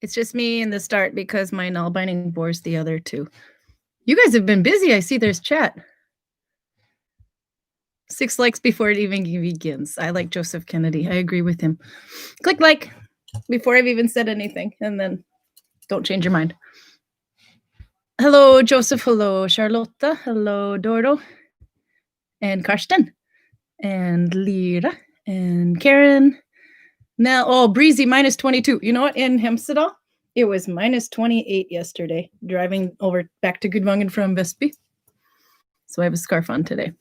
It's just me in the start because my Nalbinding bores the other two. You guys have been busy. I see there's chat. 6 likes before it even begins. I like Joseph Kennedy. I agree with him. Click like before I've even said anything, and then don't change your mind. Hello, Joseph. Hello, Charlotta. Hello, Doro. And Karsten. And Lyra. And Karin. Now, oh, breezy, minus 22. You know what? In Hemsedal, it was minus 28 yesterday, driving over back to Gudvangen from Vestby. So I have a scarf on today.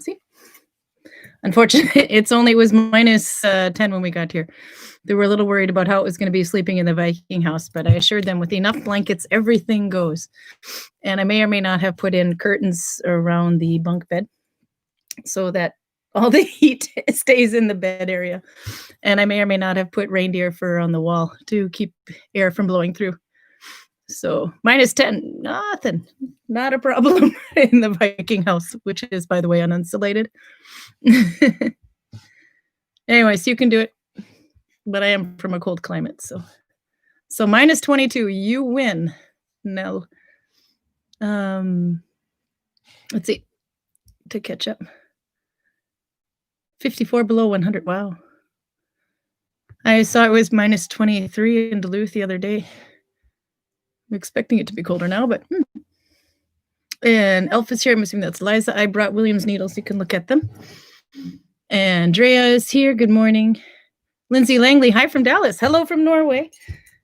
See? Unfortunately, it was minus 10 when we got here. They were a little worried about how it was going to be sleeping in the Viking house, but I assured them with enough blankets, everything goes. And I may or may not have put in curtains around the bunk bed so that all the heat stays in the bed area. And I may or may not have put reindeer fur on the wall to keep air from blowing through. So minus 10, nothing, not a problem in the Viking house, which is, by the way, uninsulated. Anyways, you can do it. But I am from a cold climate, so minus 22, you win. No. Let's see. To catch up. 54 below 100. Wow. I saw it was minus 23 in Duluth the other day. I'm expecting it to be colder now, but And Elf is here. I'm assuming that's Liza. I brought William's needles. You can look at them. And Andrea is here. Good morning. Lindsay Langley. Hi from Dallas. Hello from Norway.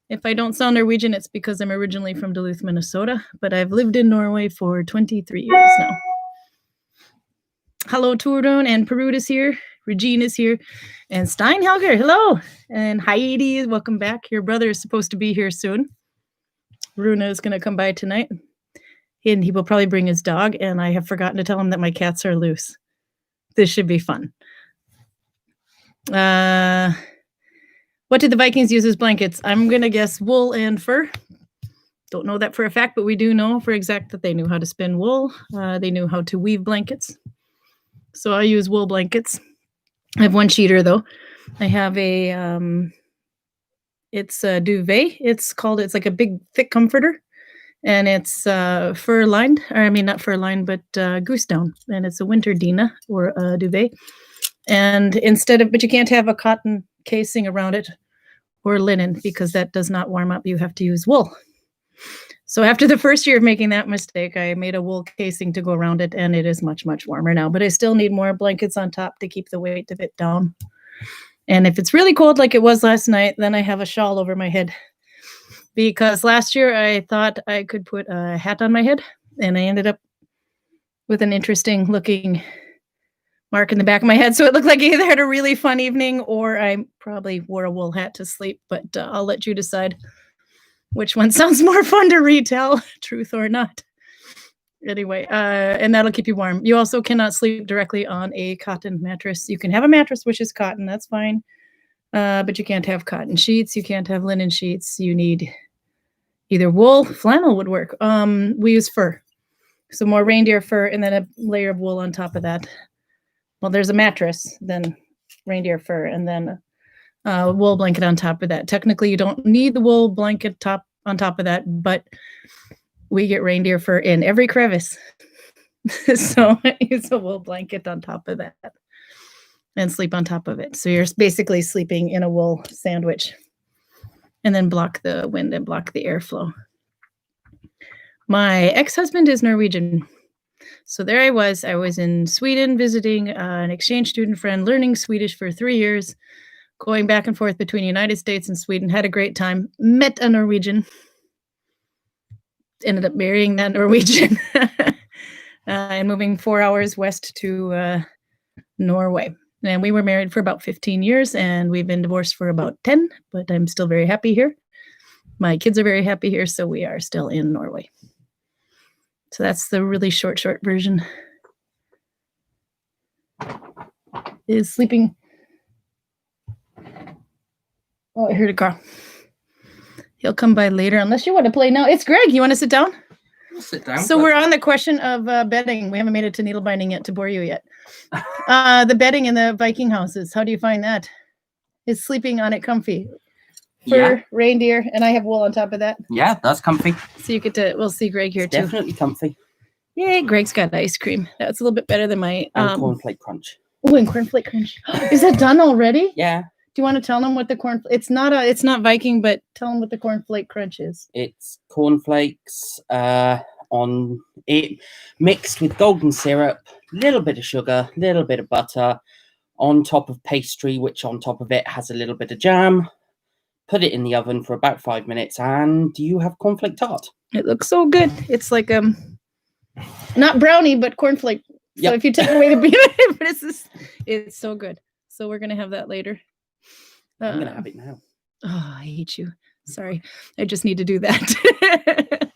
If I don't sound Norwegian, it's because I'm originally from Duluth, Minnesota, but I've lived in Norway for 23 years now. Hello, Torun, and Perut is here. Regine is here. And Steinhelger, hello. And Heidi, welcome back. Your brother is supposed to be here soon. Rune is going to come by tonight. And he will probably bring his dog, and I have forgotten to tell him that my cats are loose. This should be fun. What did the Vikings use as blankets? I'm going to guess wool and fur. Don't know that for a fact, but we do know for exact that they knew how to spin wool. They knew how to weave blankets. So I use wool blankets. I have one sheeter, though. I have it's a duvet. It's like a big, thick comforter. And it's fur lined, or I mean, not fur lined, but goose down. And it's a winter Dina or a duvet. And but you can't have a cotton casing around it or linen because that does not warm up. You have to use wool. So after the first year of making that mistake, I made a wool casing to go around it, and it is much, much warmer now. But I still need more blankets on top to keep the weight of it down. And if it's really cold like it was last night, then I have a shawl over my head. Because last year I thought I could put a hat on my head, and I ended up with an interesting looking mark in the back of my head. So it looked like I either had a really fun evening or I probably wore a wool hat to sleep. But I'll let you decide which one sounds more fun to retell, truth or not. Anyway, and that'll keep you warm. You also cannot sleep directly on a cotton mattress. You can have a mattress which is cotton, that's fine. But you can't have cotton sheets. You can't have linen sheets. You need either wool, flannel would work. We use fur. So more reindeer fur and then a layer of wool on top of that. Well, there's a mattress, then reindeer fur, and then a wool blanket on top of that. Technically, you don't need the wool blanket on top of that, but we get reindeer fur in every crevice. So use a wool blanket on top of that. And sleep on top of it. So you're basically sleeping in a wool sandwich and then block the wind and block the airflow. My ex-husband is Norwegian. So there I was in Sweden visiting an exchange student friend, learning Swedish for 3 years, going back and forth between the United States and Sweden, had a great time, met a Norwegian, ended up marrying that Norwegian and moving 4 hours west to Norway. And we were married for about 15 years, and we've been divorced for about 10, but I'm still very happy here. My kids are very happy here, so we are still in Norway. So that's the really short version. Is sleeping. Oh, I heard a Carl. He'll come by later, unless you want to play now. It's Greg. You want to sit down? I'll sit down. So we're on the question of bedding. We haven't made it to needle binding yet to bore you yet. The bedding in the Viking houses. How do you find that? Is sleeping on it comfy? fur reindeer, and I have wool on top of that. Yeah, that's comfy. So you get to, we'll see Greg here too. Definitely comfy. Yay, Greg's got ice cream. That's a little bit better than my Cornflake Crunch. Oh, and Cornflake Crunch. Is that done already? Yeah. Do you want to tell them what the corn? It's not Viking, but tell them what the Cornflake Crunch is. It's cornflakes on it mixed with golden syrup, little bit of sugar, little bit of butter, on top of pastry, which on top of it has a little bit of jam. Put it in the oven for about 5 minutes, and you have cornflake tart. It looks so good. It's like not brownie, but cornflake. So if you take away the peanut, but it's so good. So we're gonna have that later. I'm gonna have it now. Oh, I hate you. Sorry, I just need to do that.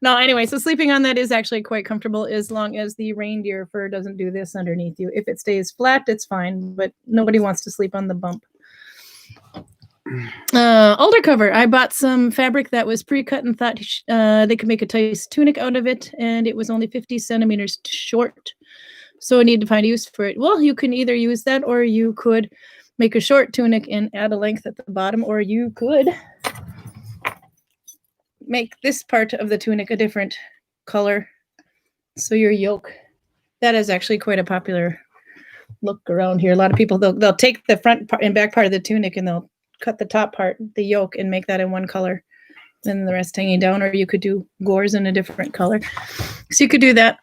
No, anyway, so sleeping on that is actually quite comfortable as long as the reindeer fur doesn't do this underneath you. If it stays flat, it's fine, but nobody wants to sleep on the bump. Alder cover. I bought some fabric that was pre-cut and thought they could make a nice tunic out of it, and it was only 50 centimeters short. So I need to find a use for it. Well, you can either use that, or you could make a short tunic and add a length at the bottom, or you could make this part of the tunic a different color. So your yoke, that is actually quite a popular look around here. A lot of people, they'll take the front part and back part of the tunic and they'll cut the top part, the yoke, and make that in one color, and the rest hanging down. Or you could do gores in a different color. So you could do that.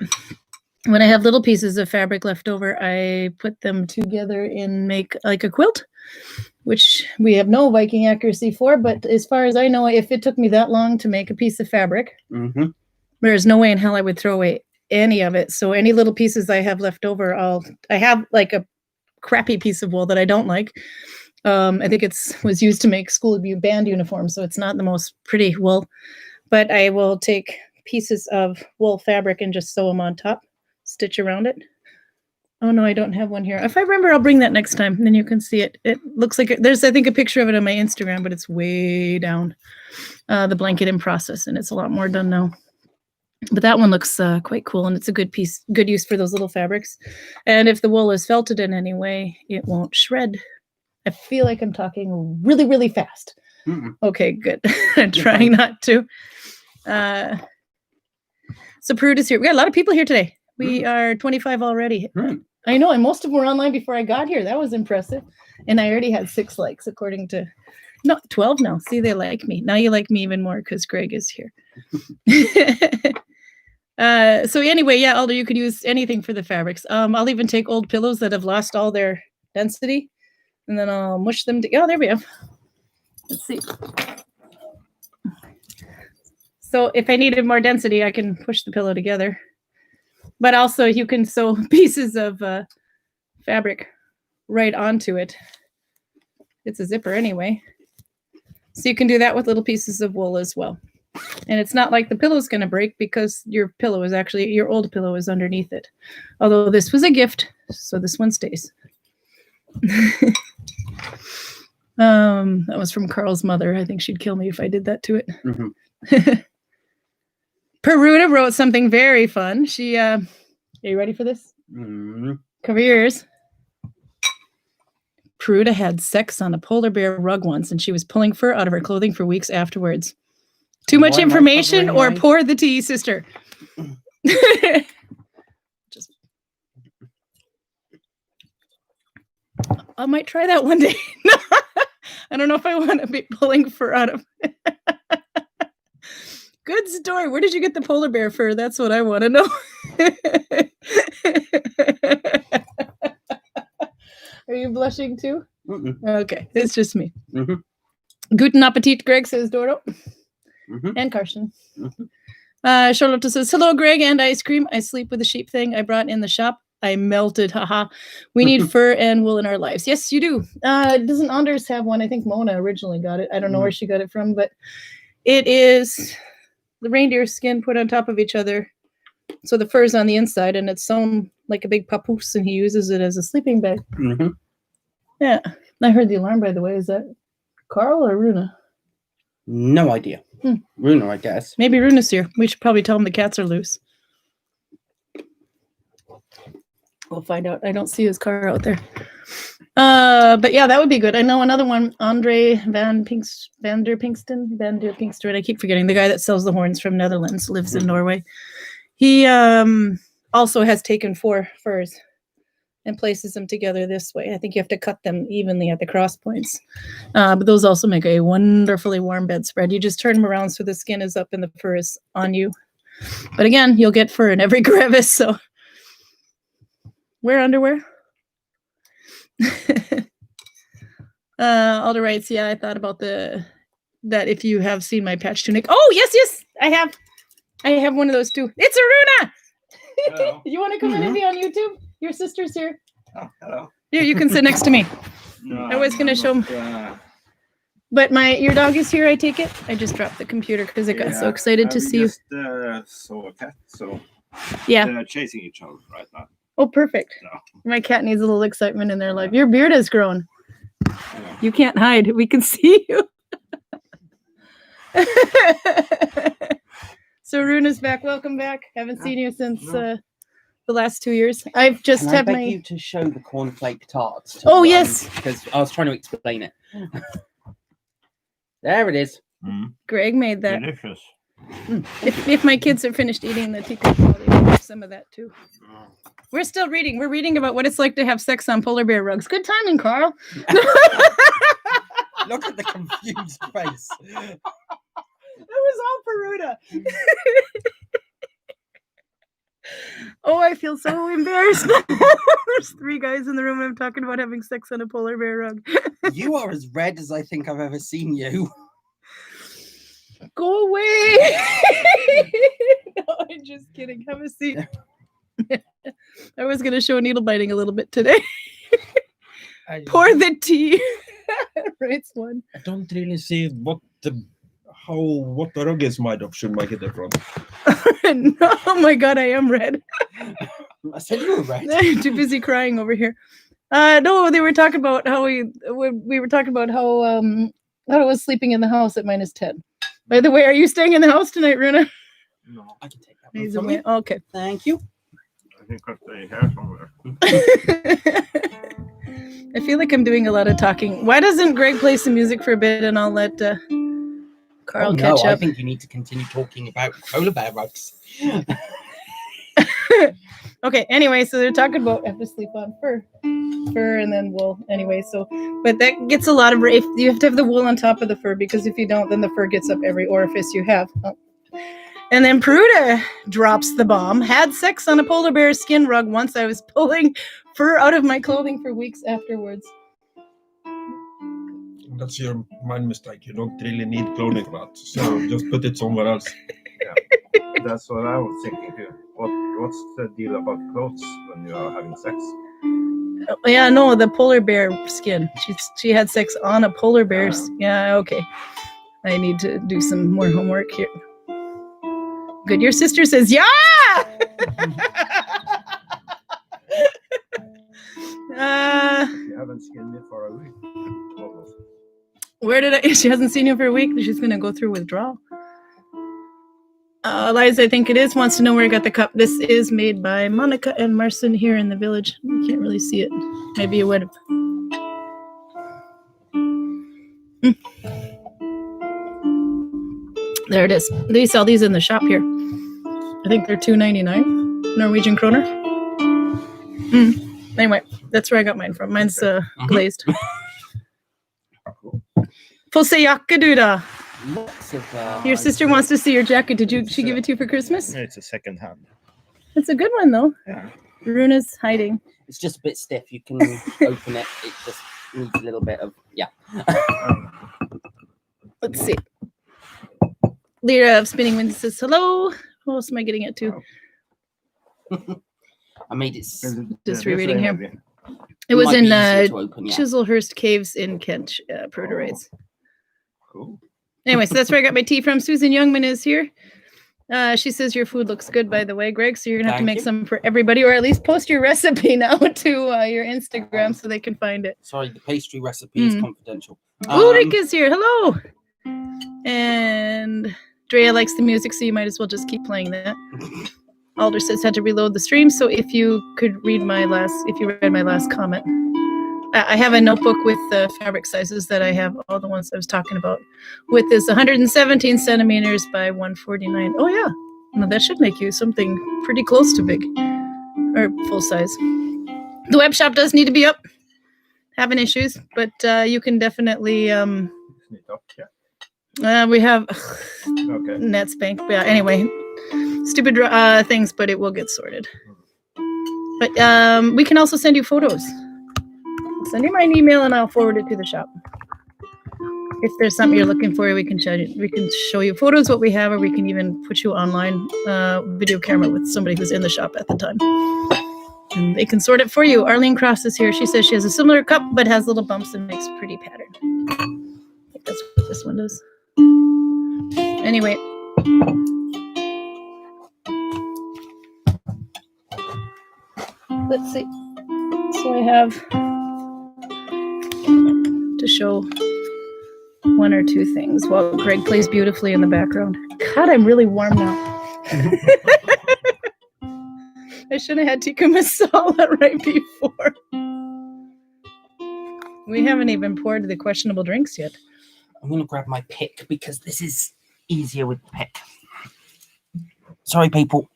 When I have little pieces of fabric left over, I put them together and make like a quilt, which we have no Viking accuracy for. But as far as I know, if it took me that long to make a piece of fabric, there's no way in hell I would throw away any of it. So any little pieces I have left over, I have like a crappy piece of wool that I don't like. I think was used to make school band uniforms, so it's not the most pretty wool. But I will take pieces of wool fabric and just sew them on top, stitch around it. Oh no, I don't have one here. If I remember, I'll bring that next time, and then you can see it. It looks like there's, I think, a picture of it on my Instagram, but it's way down the blanket in process, and it's a lot more done now. But that one looks quite cool, and it's a good piece, good use for those little fabrics. And if the wool is felted in any way, it won't shred. I feel like I'm talking really, really fast. Okay, good. I'm trying not to. So Prude is here. We got a lot of people here today. We are 25 already. I know, and most of them were online before I got here. That was impressive. And I already had 6 likes, according to, no, 12 now. See, they like me. Now you like me even more because Greg is here. So anyway, yeah, Alder, you could use anything for the fabrics. I'll even take old pillows that have lost all their density, and then I'll mush them together. Oh, there we go. Let's see. So if I needed more density, I can push the pillow together. But also you can sew pieces of fabric right onto it. It's a zipper anyway. So you can do that with little pieces of wool as well. And it's not like the pillow's going to break because your pillow is actually, your old pillow is underneath it. Although this was a gift, so this one stays. That was from Carl's mother. I think she'd kill me if I did that to it. Peruda wrote something very fun. She, are you ready for this? Cover your ears. Peruda had sex on a polar bear rug once, and she was pulling fur out of her clothing for weeks afterwards. Too much information, or pour the tea, sister. Just, I might try that one day. I don't know if I want to be pulling fur out of it. Good story. Where did you get the polar bear fur? That's what I want to know. Are you blushing too? Okay, it's just me. Guten Appetit, Greg, says Doro. And Carson. Charlotte says, hello, Greg and ice cream. I sleep with a sheep thing I brought in the shop. I melted, haha. We need fur and wool in our lives. Yes, you do. Doesn't Anders have one? I think Mona originally got it. I don't know where she got it from, but it is the reindeer skin put on top of each other. So the fur is on the inside, and it's sewn like a big papoose, and he uses it as a sleeping bag. Yeah. I heard the alarm, by the way. Is that Karl or Rune? No idea. Rune, I guess. Maybe Rune's here. We should probably tell him the cats are loose. We'll find out. I don't see his car out there. But yeah, that would be good. I know another one, Andre Van der Pinkston. I keep forgetting the guy that sells the horns from Netherlands, lives in Norway. He also has taken 4 furs and places them together this way. I think you have to cut them evenly at the cross points. But those also make a wonderfully warm bedspread. You just turn them around so the skin is up and the fur is on you. But again, you'll get fur in every crevice, so wear underwear. All the rights. Yeah, I thought about that if you have seen my patch tunic. Oh, yes, I have one of those too. It's Aruna! Hello. You want to come in and be on YouTube? Your sister's here. Oh, hello. Here, you can sit next to me. No, I was gonna show him. But your dog is here, I take it? I just dropped the computer because I got so excited to see you. I just saw a cat, so Yeah. they're chasing each other right now. Oh, perfect. No. My cat needs a little excitement in their life. Your beard has grown. Yeah. You can't hide. We can see you. So Rune is back. Welcome back. Haven't seen you since the last 2 years. I've just Can had I my... beg you to show the cornflake tarts? Oh, yes. Because I was trying to explain it. There it is. Greg made that. Delicious. If my kids are finished eating the tikka, they can have some of that too. We're still reading. We're reading about what it's like to have sex on polar bear rugs. Good timing, Karl. Look at the confused face. It was all Peruda. Oh, I feel so embarrassed. There's 3 guys in the room and I'm talking about having sex on a polar bear rug. You are as red as I think I've ever seen you. Go away. No, I'm just kidding. Have a seat. I was going to show needle biting a little bit today. Pour the tea. Writes one. I don't really see what the rug is made of. Should make it a rug. No, oh my god, I am red. I said you were red. I'm too busy crying over here. No, they were talking about how we were talking about how I was sleeping in the house at -10. By the way, are you staying in the house tonight, Runa? No, I can take that He's one from away. you. Okay. Thank you. I think I stay here somewhere. I feel like I'm doing a lot of talking. Why doesn't Greg play some music for a bit and I'll let Karl catch I up? think you need to continue talking about polar bear rugs. Okay, anyway, so they're talking about have to sleep on fur and then wool anyway, so but that gets a lot of if you have to have the wool on top of the fur, because if you don't, then the fur gets up every orifice you have. And then Peruda drops the bomb. Had sex on a polar bear skin rug once. I was pulling fur out of my clothing for weeks afterwards. That's your mind mistake. You don't really need clothing for that. So just put it somewhere else. That's what I was thinking too. What's the deal about clothes when you are having sex? Yeah, no, the polar bear skin. She had sex on a polar bear. Yeah, okay. I need to do some more homework here. Good. Your sister says, yeah! You haven't skinned it for a week. Almost. Where did I? She hasn't seen you for a week. She's going to go through withdrawal. Eliza, I think it is, wants to know where I got the cup. This is made by Monica and Marcin here in the village. You can't really see it. Maybe you would have. There it is. They sell these in the shop here. I think they're $2.99 Norwegian kroner. Anyway, that's where I got mine from. Mine's glazed. Få se jakke, du da. Lots of, Your sister wants to see your jacket. Did she give it to you for Christmas? It's a second hand. It's a good one, though. Yeah. Runa's hiding. It's just a bit stiff. You can open it. It just needs a little bit of, yeah. Let's see. Lyra of Spinning Wind says hello. Who else am I getting it to? I made it. Just rereading here. It was in Chiselhurst Caves in Kent, Peruda writes. Cool. Anyway, so that's where I got my tea from. Susan Youngman is here. She says your food looks good, by the way, Greg. So you're going to have to make some for everybody, or at least post your recipe now to your Instagram so they can find it. Sorry, the pastry recipe is confidential. Ulrich is here. Hello. And Drea likes the music, so you might as well just keep playing that. Alder says had to reload the stream. So if you could read my last comment. I have a notebook with the fabric sizes that I have, all the ones I was talking about. With this 117 centimeters by 149. Oh yeah, no, that should make you something pretty close to big or full size. The web shop does need to be up. Having issues, but you can definitely. Isn't it up here? We have Okay. Netspank. Yeah. Anyway, stupid things, but it will get sorted. But we can also send you photos. Send you my email and I'll forward it to the shop. If there's something you're looking for, we can show you photos what we have, or we can even put you online video camera with somebody who's in the shop at the time. And they can sort it for you. Arlene Cross is here. She says she has a similar cup, but has little bumps and makes pretty pattern. I think that's what this one does. Anyway. Let's see. So I have to show one or two things while Greg plays beautifully in the background. God, I'm really warm now. I should have had tikka masala right before. We haven't even poured the questionable drinks yet. I'm going to grab my pick because this is easier with the pick. Sorry, people.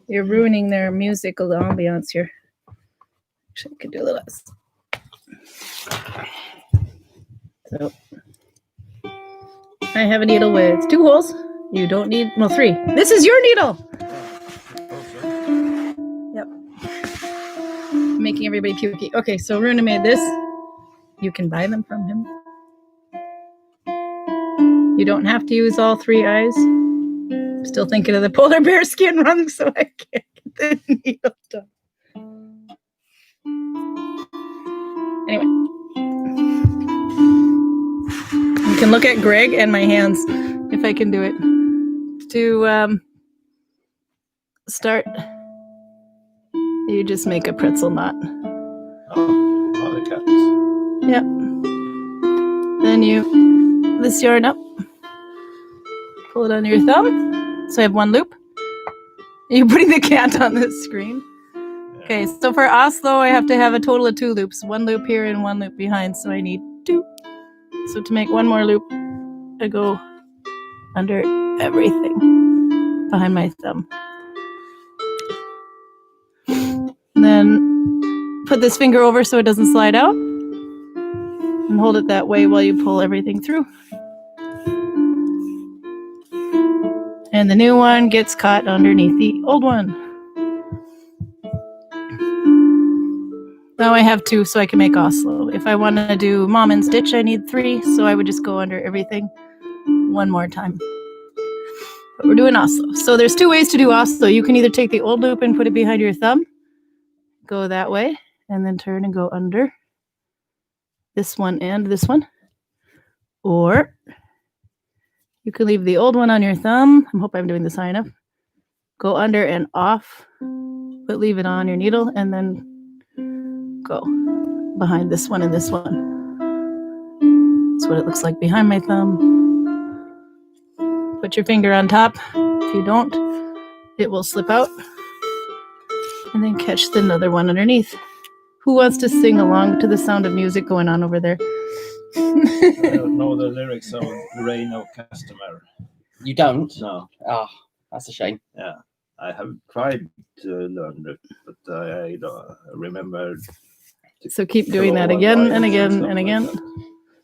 You're ruining their musical ambiance here. Actually, I could do a little less. So, I have a needle with 2 holes. You don't need, well, 3. This is your needle! Yep. Making everybody pukey. Okay, so Rune made this. You can buy them from him. You don't have to use all 3 eyes. I'm still thinking of the polar bear skin rung, so I can't get the needle done. Anyway. You can look at Greg and my hands, if I can do it. To start, you just make a pretzel knot. Oh, the cats. Yep. Then you, this yarn up, pull it on your thumb. So I have 1 loop. You're putting the cat on the screen. Okay, so for Oslo, I have to have a total of 2 loops. 1 loop here and 1 loop behind, so I need 2. So to make 1 more loop, I go under everything behind my thumb. And then put this finger over so it doesn't slide out. And hold it that way while you pull everything through. And the new one gets caught underneath the old one. Now I have 2, so I can make Oslo. If I want to do Mom and Stitch, I need 3, so I would just go under everything 1 more time. But we're doing Oslo. So there's 2 ways to do Oslo. You can either take the old loop and put it behind your thumb, go that way, and then turn and go under this one and this one. Or you can leave the old one on your thumb. I hope I'm doing this high enough. Go under and off, but leave it on your needle, and then go behind this one and this one. That's what it looks like behind my thumb. Put your finger on top. If you don't, it will slip out. And then catch the other one underneath. Who wants to sing along to the sound of music going on over there? I don't know the lyrics of Reign of Customer. You don't? No. Oh, that's a shame. Yeah. I have tried to learn it, but I don't remember. So keep doing that again and again and again.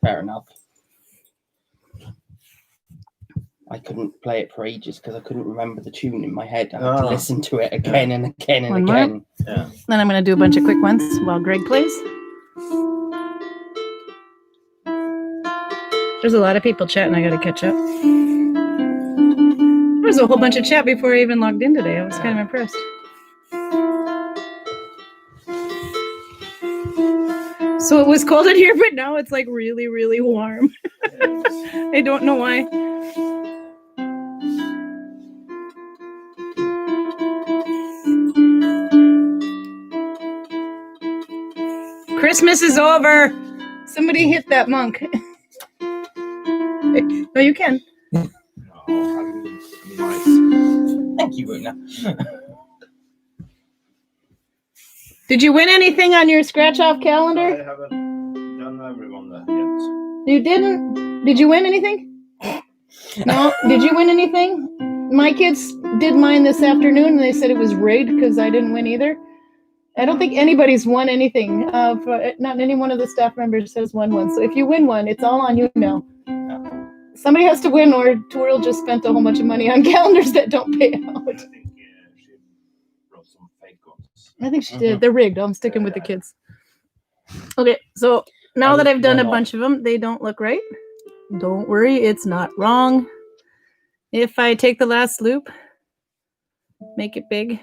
Fair enough. I couldn't play it for ages because I couldn't remember the tune in my head. I had to listen to it again and again and One again. more. Yeah. Then I'm going to do a bunch of quick ones while Greg plays. There's a lot of people chatting. I got to catch up. There was a whole bunch of chat before I even logged in today. I was kind of impressed. So it was cold in here, but now it's like really, really warm. I don't know why. Christmas is over. Somebody hit that monk. No, you can. Thank you, Rune. Did you win anything on your scratch-off I calendar? haven't done everyone yet. You didn't? Did you win anything? No? Did you win anything? My kids did mine this afternoon, and they said it was rigged because I didn't win either. I don't think anybody's won anything. Not any one of the staff members has won one. So if you win one, it's all on you now. Somebody has to win, or Twirl just spent a whole bunch of money on calendars that don't pay out. I think she brought some fake ones. I think she did. They're rigged. I'm sticking with the kids. Okay, so now that I've done a bunch of them, they don't look right. Don't worry, it's not wrong. If I take the last loop, make it big,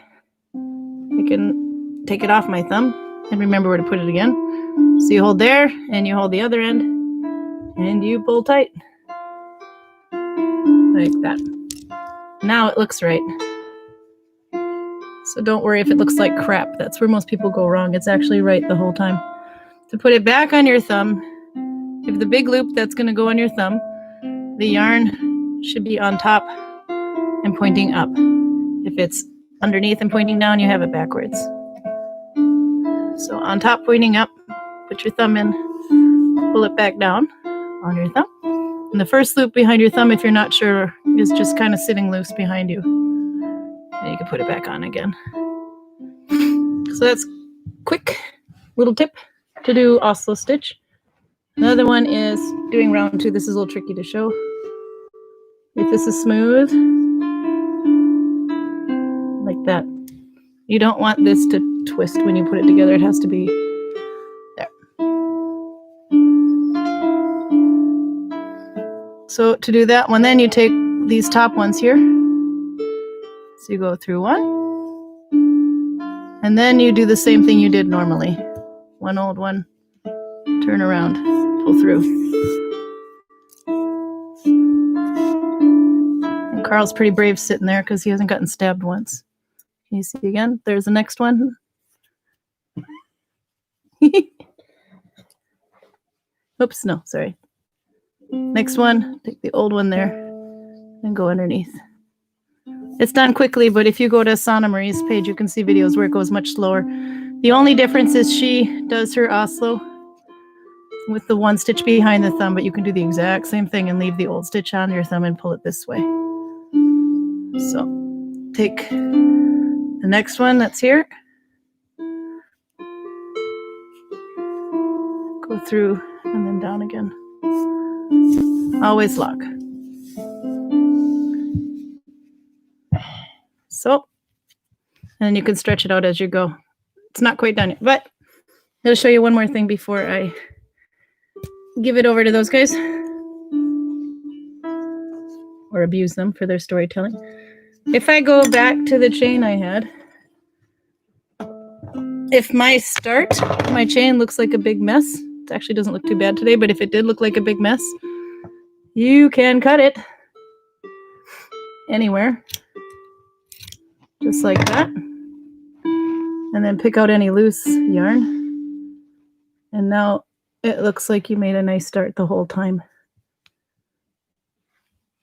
I can take it off my thumb and remember where to put it again. So you hold there, and you hold the other end, and you pull tight. Like that. Now it looks right. So don't worry if it looks like crap. That's where most people go wrong. It's actually right the whole time. To put it back on your thumb, if the big loop that's going to go on your thumb, the yarn should be on top and pointing up. If it's underneath and pointing down, you have it backwards. So on top pointing up, put your thumb in, pull it back down on your thumb. And the first loop behind your thumb, if you're not sure, is just kind of sitting loose behind you. And you can put it back on again. So that's quick little tip to do Oscillostitch. Another one is doing round 2. This is a little tricky to show. If this is smooth, like that. You don't want this to twist when you put it together. It has to be there. So to do that one, then you take these top ones here. So you go through one. And then you do the same thing you did normally. One old one, turn around, pull through. And Karl's pretty brave sitting there because he hasn't gotten stabbed once. Can you see again? There's the next one. Oops, no, sorry. Next one, take the old one there and go underneath. It's done quickly, but if you go to Sana Marie's page, you can see videos where it goes much slower. The only difference is she does her Oslo with the one stitch behind the thumb, but you can do the exact same thing and leave the old stitch on your thumb and pull it this way. So take the next one that's here. Go through and then down again. Always lock. So, and you can stretch it out as you go. It's not quite done yet, but I'll show you one more thing before I give it over to those guys or abuse them for their storytelling. If I go back to the chain I had, if my chain looks like a big mess, it actually doesn't look too bad today, but if it did look like a big mess, you can cut it anywhere, just like that. And then pick out any loose yarn. And now it looks like you made a nice start the whole time.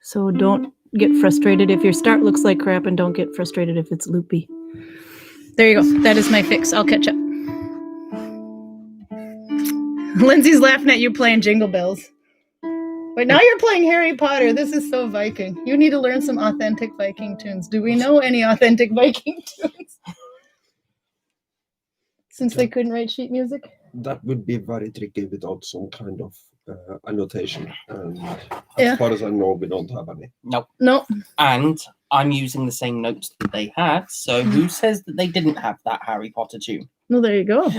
So don't get frustrated if your start looks like crap, and don't get frustrated if it's loopy. There you go. That is my fix. I'll catch up. Lindsay's laughing at you playing Jingle Bells. But now you're playing Harry Potter. This is so Viking. You need to learn some authentic Viking tunes. Do we know any authentic Viking tunes? Since they couldn't write sheet music? That would be very tricky without some kind of annotation. And as far as I know, we don't have any. Nope. Nope. And I'm using the same notes that they had. So who says that they didn't have that Harry Potter tune? Well, there you go.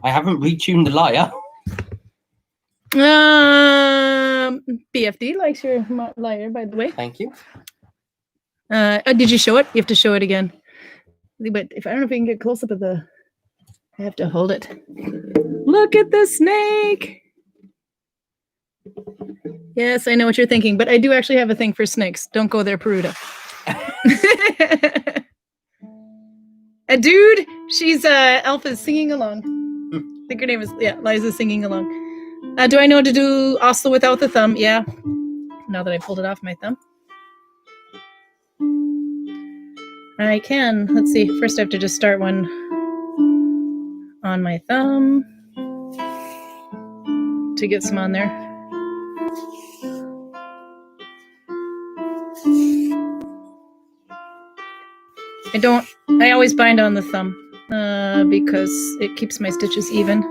I haven't retuned the lyre. BFD likes your lyre, by the way. Thank you. Did you show it? You have to show it again. But if I don't know if we can get close up of I have to hold it. Look at the snake. Yes, I know what you're thinking, but I do actually have a thing for snakes. Don't go there, Peruta. A dude, she's Alpha's singing along. I think her name is Liza's singing along. Do I know to do Oslo without the thumb? Yeah. Now that I pulled it off my thumb. I can. Let's see. First I have to just start one on my thumb to get some on there. I always bind on the thumb because it keeps my stitches even.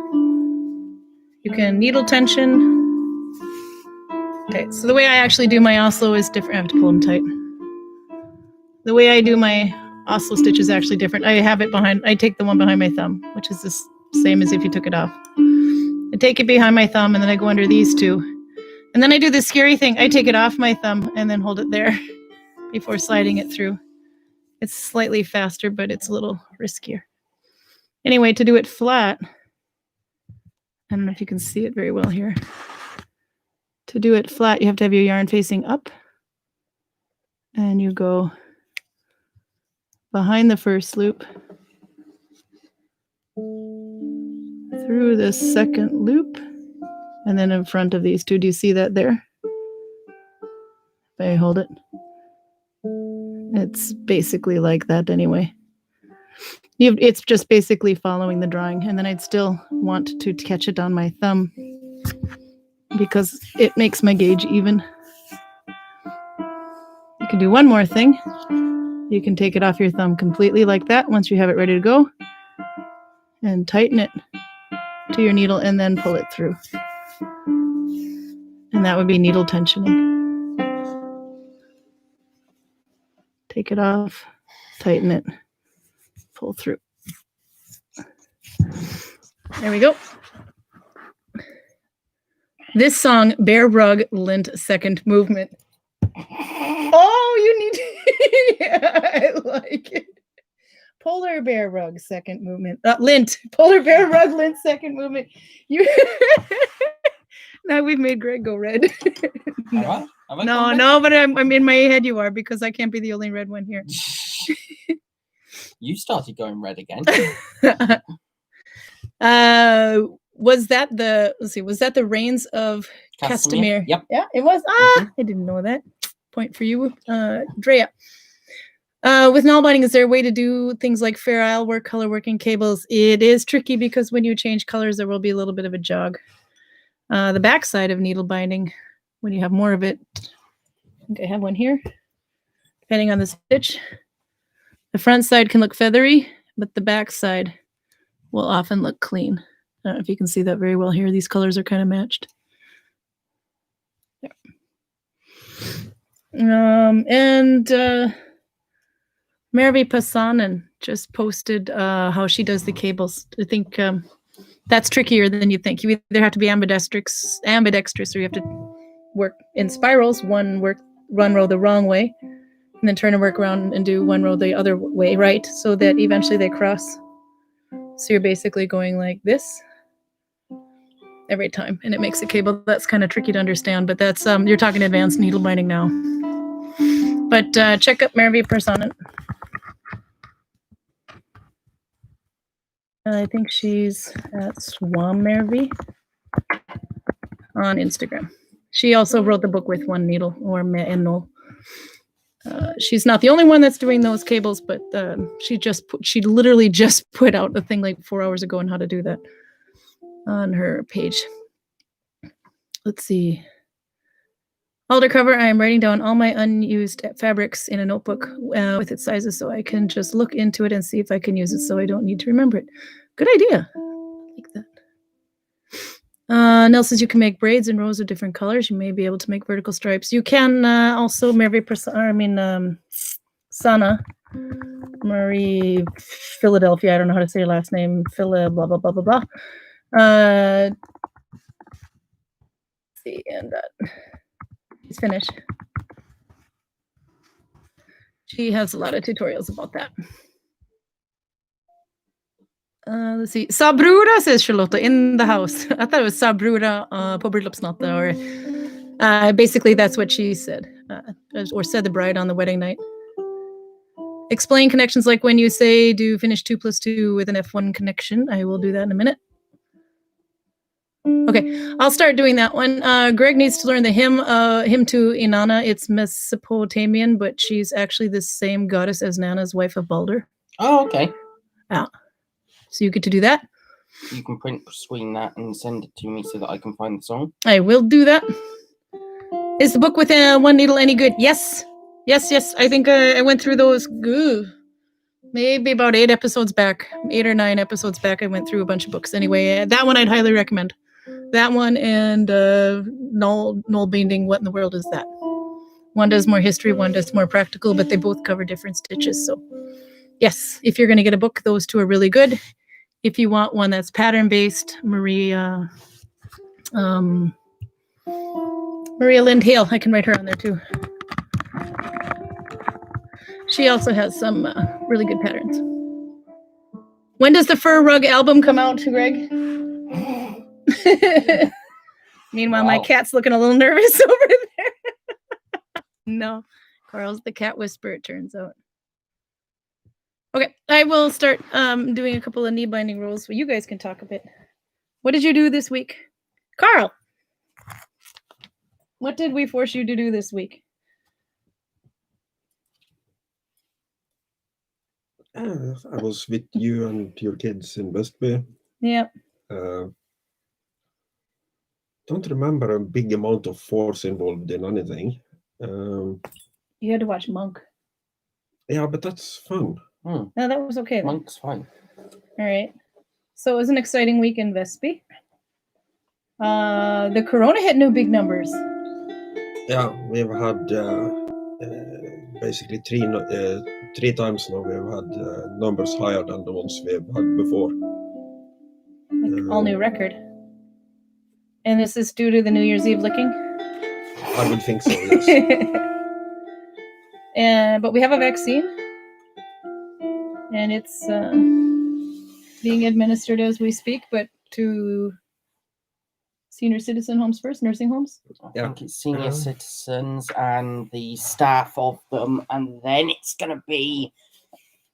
You can needle tension. Okay, so the way I actually do my Oslo is different. I have to pull them tight. The way I do my Oscillostitch is actually different. I take the one behind my thumb, which is the same as if you took it off. I take it behind my thumb and then I go under these two. And then I do this scary thing. I take it off my thumb and then hold it there before sliding it through. It's slightly faster, but it's a little riskier. Anyway, to do it flat, I don't know if you can see it very well here. To do it flat, you have to have your yarn facing up. And you go behind the first loop, through the second loop, and then in front of these two. Do you see that there? If I hold it. It's basically like that anyway. It's just basically following the drawing, and then I'd still want to catch it on my thumb because it makes my gauge even. You can do one more thing. You can take it off your thumb completely like that once you have it ready to go, and tighten it to your needle and then pull it through. And that would be needle tensioning. Take it off, tighten it, pull through. There we go. This song, Bear Rug Lint Second Movement. Oh, you need to... Yeah, I like it. Polar Bear Rug Second Movement. Lint. Polar Bear Rug Lint Second Movement. You... Now we've made Greg go red. No, no, but I'm in my head you are, because I can't be the only red one here. You started going red again. Was that the Reigns of Castamere? Yep. Yeah, it was. I didn't know that. Point for you, Drea. With Nalbinding, is there a way to do things like Fair Isle work, color working cables? It is tricky because when you change colors, there will be a little bit of a jog. The back side of needle binding, when you have more of it, I think I have one here, depending on the stitch. The front side can look feathery, but the back side will often look clean. I don't know if you can see that very well here. These colors are kind of matched. Yeah. Mervi Passanen just posted how she does the cables. I think that's trickier than you think. You either have to be ambidextrous, or you have to work in spirals, one row the wrong way, and then turn and work around and do one row the other way, right? So that eventually they cross. So you're basically going like this every time, and it makes a cable. That's kind of tricky to understand, but that's you're talking advanced needle binding now. But check out Mervi Passanen. I think she's at Swam Mervi on Instagram. She also wrote the book with one needle, or Null. She's not the only one that's doing those cables, but she literally just put out a thing like 4 hours ago on how to do that on her page. Let's see. Alder cover, I am writing down all my unused fabrics in a notebook with its sizes so I can just look into it and see if I can use it so I don't need to remember it. Good idea. Like that. Nell says you can make braids in rows of different colors. You may be able to make vertical stripes. You can also, Sana, Marie Philadelphia, I don't know how to say her last name, Phila, blah, blah, blah, blah, blah. See, and it's finished. She has a lot of tutorials about that. Let's see. Sabrura, says Charlotta, in the house. I thought it was Sabrura på bröllopsnatten, or basically that's what she said, or said the bride on the wedding night. Explain connections like when you say do finish 2 + 2 with an F1 connection. I will do that in a minute. Okay, I'll start doing that one. Greg needs to learn the hymn to Inanna. It's Mesopotamian, but she's actually the same goddess as Nanna's wife of Balder. Oh, okay. Yeah. So you get to do that. You can print screen that and send it to me so that I can find the song. I will do that. Is the book with one needle any good? Yes. Yes. I think I went through those. Maybe about 8 episodes back. 8 or 9 episodes back, I went through a bunch of books. Anyway, that one I'd highly recommend. That one and Nalbinding, What in the World Is That? One does more history, one does more practical, but they both cover different stitches. So, yes, if you're going to get a book, those two are really good. If you want one that's pattern-based, Maria Lind Hale, I can write her on there too. She also has some really good patterns. When does the Fur Rug album come out, Greg? Meanwhile, my cat's looking a little nervous over there. No, Carl's the cat whisperer, it turns out. Okay, I will start doing a couple of knee binding rules so you guys can talk a bit. What did you do this week? Karl, what did we force you to do this week? I was with you and your kids in Westby. Yeah. Don't remember a big amount of force involved in anything. You had to watch Monk. Yeah, but that's fun. No, that was okay then. Monk's fine. All right. So it was an exciting week in Vestby. The Corona hit new big numbers. Yeah, we've had basically three times now we've had numbers higher than the ones we've had before. Like all new record. And this is due to the New Year's Eve licking? I would think so, yes. But we have a vaccine. And it's being administered as we speak, but to senior citizen homes first, nursing homes? I think it's senior citizens and the staff of them, and then it's going to be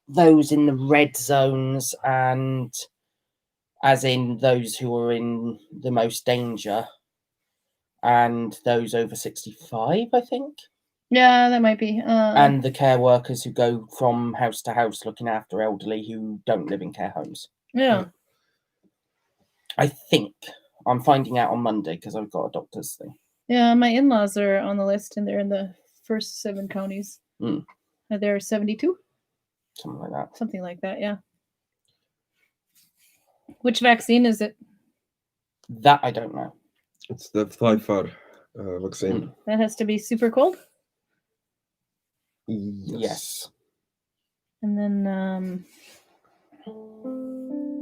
those in the red zones, and as in those who are in the most danger, and those over 65, I think. Yeah, that might be. And the care workers who go from house to house looking after elderly who don't live in care homes. Yeah. I think. I'm finding out on Monday because I've got a doctor's thing. Yeah, my in-laws are on the list, and they're in the first 7 counties. They're 72? Something like that. Something like that, yeah. Which vaccine is it? That I don't know. It's the Pfizer vaccine. That has to be super cold? Yes. And then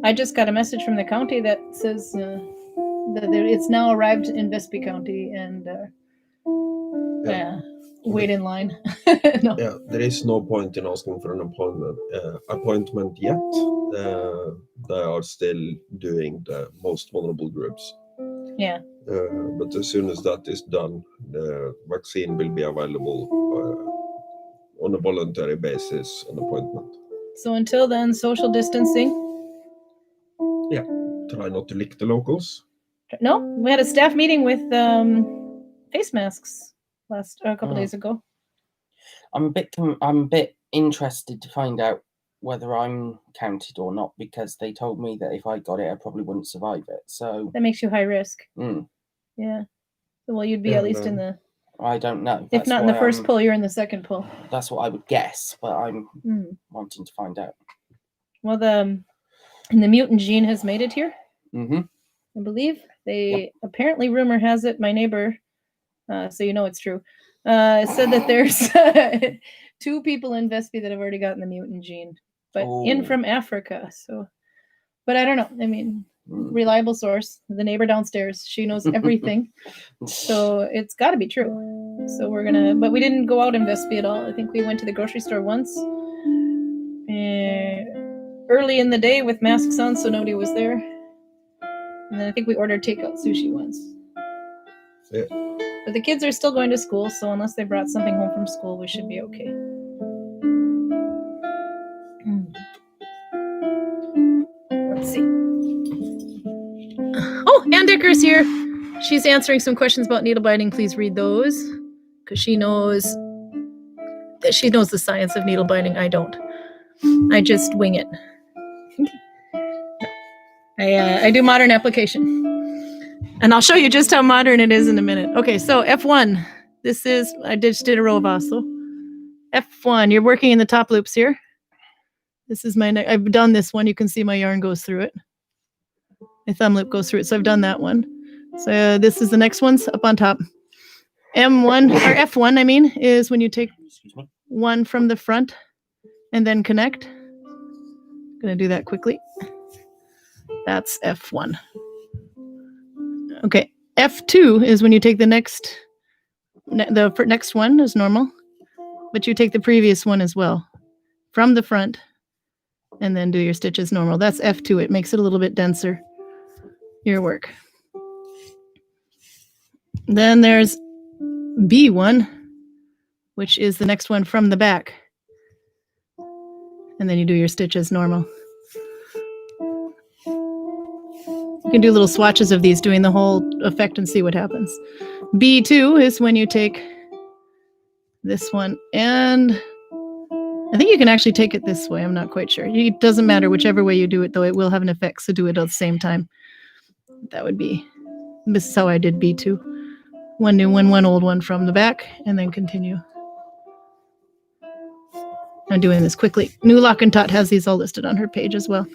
I just got a message from the county that says that it's now arrived in Vestby County, and wait in line. No. Yeah, there is no point in asking for an appointment yet. They are still doing the most vulnerable groups. Yeah. But as soon as that is done, the vaccine will be available on a voluntary basis on appointment. So until then, social distancing? Yeah, try not to lick the locals. No, we had a staff meeting with face masks a couple days ago. I'm a bit interested to find out whether I'm counted or not, because they told me that if I got it, I probably wouldn't survive it. So that makes you high risk. Yeah. Well, you'd be at least in the. I don't know. If not in the first pull, you're in the second pull. That's what I would guess, but I'm wanting to find out. Well, the mutant gene has made it here. I believe apparently, rumor has it, my neighbor, so you know it's true, said that there's 2 people in Vestby that have already gotten the mutant gene, but in from Africa. So, but I don't know. I mean, reliable source, the neighbor downstairs, she knows everything. So it's got to be true. So but we didn't go out in Vestby at all. I think we went to the grocery store once, early in the day with masks on, so nobody was there. And then I think we ordered takeout sushi once. Yeah. But the kids are still going to school, so unless they brought something home from school, we should be okay. Let's see. Oh, Ann Dicker's here. She's answering some questions about needle binding. Please read those, because she knows the science of needle binding. I don't. I just wing it. I do modern application, and I'll show you just how modern it is in a minute. Okay, so F1. This is, I just did a row of Oslo. F1, you're working in the top loops here. This is I've done this one. You can see my yarn goes through it. My thumb loop goes through it, so I've done that one. So this is the next one's up on top. M1, or F1, I mean, is when you take one from the front and then connect. I'm going to do that quickly. That's F1. Okay, F2 is when you take the next one as normal, but you take the previous one as well from the front and then do your stitches normal. That's F2. It makes it a little bit denser, your work. Then there's B1, which is the next one from the back. And then you do your stitches normal. You can do little swatches of these, doing the whole effect, and see what happens. B2 is when you take this one, and I think you can actually take it this way. I'm not quite sure. It doesn't matter whichever way you do it, though. It will have an effect, so do it at the same time. That would be, this is how I did B2. One new one, one old one from the back, and then continue. I'm doing this quickly. New Lock and Tot has these all listed on her page as well.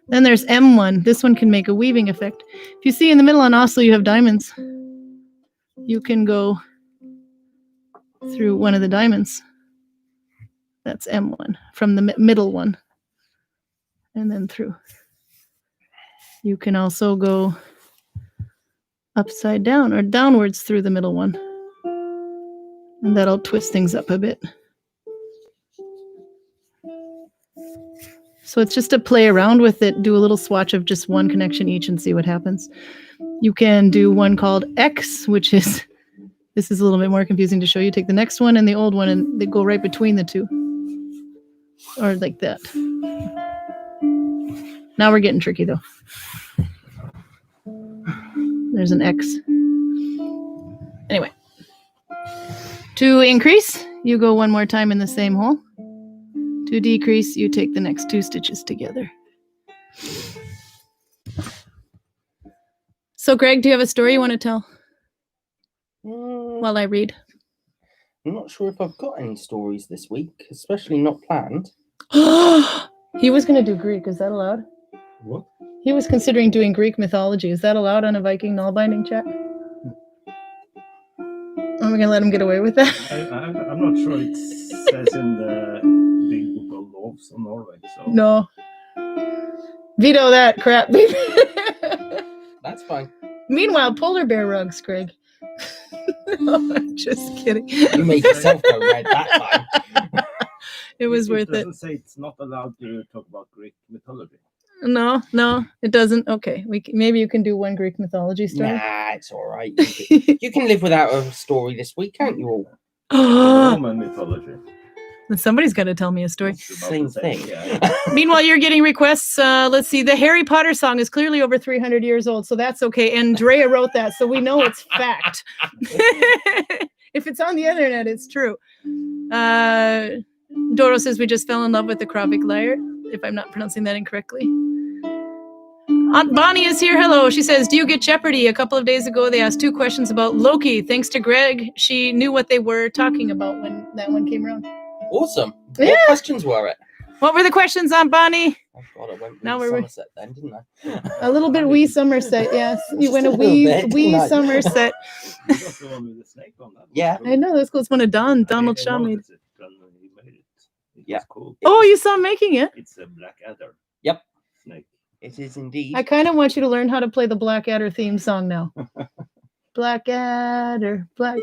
Then there's M1. This one can make a weaving effect. If you see in the middle on Oslo, you have diamonds. You can go through one of the diamonds. That's M1 from the middle one. And then through. You can also go upside down or downwards through the middle one. And that'll twist things up a bit. So it's just to play around with it, do a little swatch of just one connection each and see what happens. You can do one called X, which is, this is a little bit more confusing to show you. Take the next one and the old one and they go right between the two. Or like that. Now we're getting tricky though. There's an X. Anyway. To increase, you go one more time in the same hole. To decrease, you take the next two stitches together. So, Greg, do you have a story you want to tell while I read? I'm not sure if I've got any stories this week, especially not planned. He was going to do Greek. Is that allowed? What? He was considering doing Greek mythology. Is that allowed on a Viking Nalbinding chat? Are we going to let him get away with that? I'm not sure it says in the big book of laws of Norway. So. No. Veto that crap, baby. That's fine. Meanwhile, polar bear rugs, Greg. No, I'm just kidding. You made yourself go red that time. It was worth it. It doesn't say it's not allowed to talk about Greek mythology. No, it doesn't. Okay, maybe you can do one Greek mythology story. Nah, it's all right. You can live without a story this week, can't you all? Roman mythology. Somebody's got to tell me a story. Same thing. Yeah. Meanwhile, you're getting requests. Let's see. The Harry Potter song is clearly over 300 years old, so that's okay. And Drea wrote that, so we know it's fact. If it's on the internet, it's true. Doro says we just fell in love with the Kravik lyre, if I'm not pronouncing that incorrectly. Aunt Bonnie is here. Hello. She says, do you get Jeopardy? A couple of days ago, they asked 2 questions about Loki. Thanks to Greg, she knew what they were talking about when that one came around. Awesome. Yeah. What questions were it? What were the questions, Aunt Bonnie? Oh God, I went Now with we're- Somerset then, didn't I? A little bit wee Somerset, yes. You Just went a a little wee bit, didn't I? Somerset. You got the one with the snake on that. Yeah. I know, this was one of Donald Shaw made. It when he made it. It Yeah. was cool. Oh, you saw him making it? It's a black adder. Yep. Snake. It is indeed. I kind of want you to learn how to play the Blackadder theme song now. Blackadder, Black.